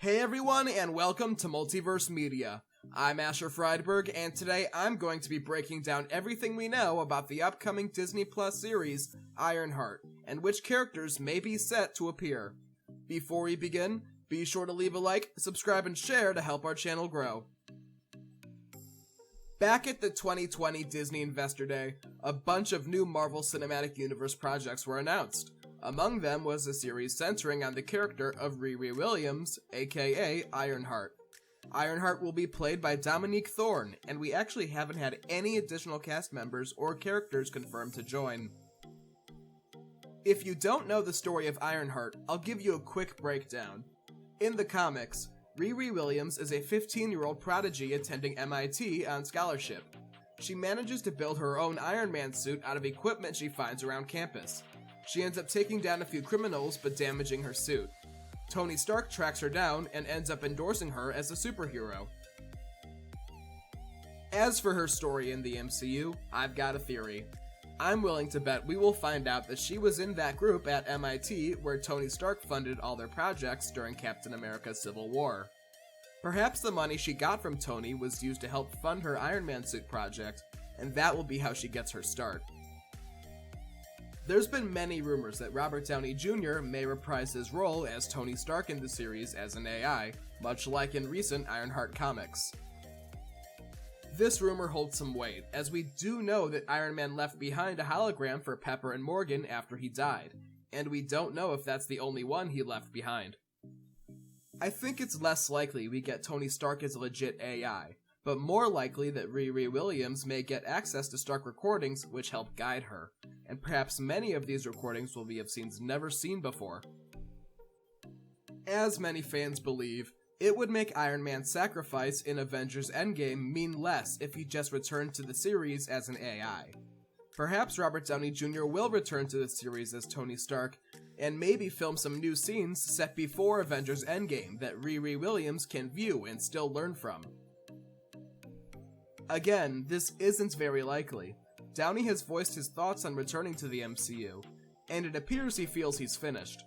Hey everyone, and welcome to Multiverse Media. I'm Asher Friedberg, and today I'm going to be breaking down everything we know about the upcoming Disney Plus series, Ironheart, and which characters may be set to appear. Before we begin, be sure to leave a like, subscribe, and share to help our channel grow. Back at the 2020 Disney Investor Day, a bunch of new Marvel Cinematic Universe projects were announced. Among them was a series centering on the character of Riri Williams, aka Ironheart. Ironheart will be played by Dominique Thorne, and we actually haven't had any additional cast members or characters confirmed to join. If you don't know the story of Ironheart, I'll give you a quick breakdown. In the comics, Riri Williams is a 15-year-old prodigy attending MIT on scholarship. She manages to build her own Iron Man suit out of equipment she finds around campus. She ends up taking down a few criminals but damaging her suit. Tony Stark tracks her down and ends up endorsing her as a superhero. As for her story in the MCU, I've got a theory. I'm willing to bet we will find out that she was in that group at MIT where Tony Stark funded all their projects during Captain America's Civil War. Perhaps the money she got from Tony was used to help fund her Iron Man suit project, and that will be how she gets her start. There's been many rumors that Robert Downey Jr. may reprise his role as Tony Stark in the series as an AI, much like in recent Ironheart comics. This rumor holds some weight, as we do know that Iron Man left behind a hologram for Pepper and Morgan after he died, and we don't know if that's the only one he left behind. I think it's less likely we get Tony Stark as a legit AI, but more likely that Riri Williams may get access to Stark recordings which help guide her, and perhaps many of these recordings will be of scenes never seen before. As many fans believe, it would make Iron Man's sacrifice in Avengers Endgame mean less if he just returned to the series as an AI. Perhaps Robert Downey Jr. will return to the series as Tony Stark, and maybe film some new scenes set before Avengers Endgame that Riri Williams can view and still learn from. Again, this isn't very likely. Downey has voiced his thoughts on returning to the MCU, and it appears he feels he's finished.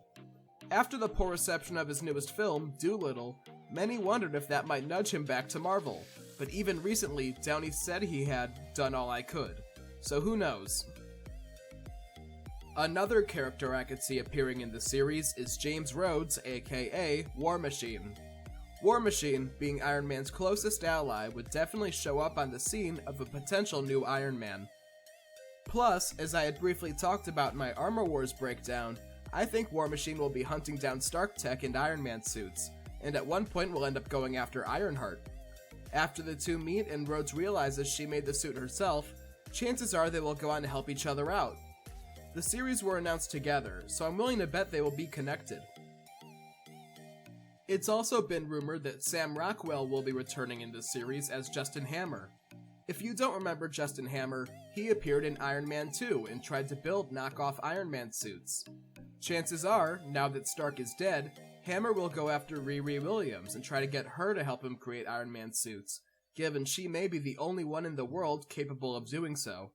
After the poor reception of his newest film, Dolittle, many wondered if that might nudge him back to Marvel, but even recently, Downey said he had done all I could, so who knows. Another character I could see appearing in the series is James Rhodes, aka War Machine. War Machine, being Iron Man's closest ally, would definitely show up on the scene of a potential new Iron Man. Plus, as I had briefly talked about in my Armor Wars breakdown, I think War Machine will be hunting down Stark Tech and Iron Man suits, and at one point will end up going after Ironheart. After the two meet and Rhodes realizes she made the suit herself, chances are they will go on to help each other out. The series were announced together, so I'm willing to bet they will be connected. It's also been rumored that Sam Rockwell will be returning in this series as Justin Hammer. If you don't remember Justin Hammer, he appeared in Iron Man 2 and tried to build knockoff Iron Man suits. Chances are, now that Stark is dead, Hammer will go after Riri Williams and try to get her to help him create Iron Man suits, given she may be the only one in the world capable of doing so.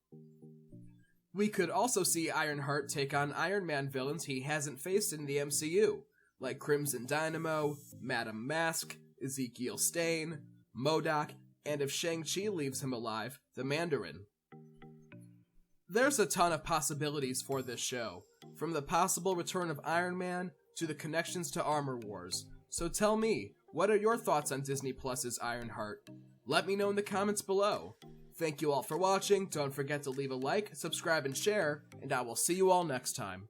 We could also see Ironheart take on Iron Man villains he hasn't faced in the MCU, like Crimson Dynamo, Madame Mask, Ezekiel Stane, MODOK, and if Shang-Chi leaves him alive, the Mandarin. There's a ton of possibilities for this show, from the possible return of Iron Man to the connections to Armor Wars. So tell me, what are your thoughts on Disney Plus's Ironheart? Let me know in the comments below. Thank you all for watching, don't forget to leave a like, subscribe, and share, and I will see you all next time.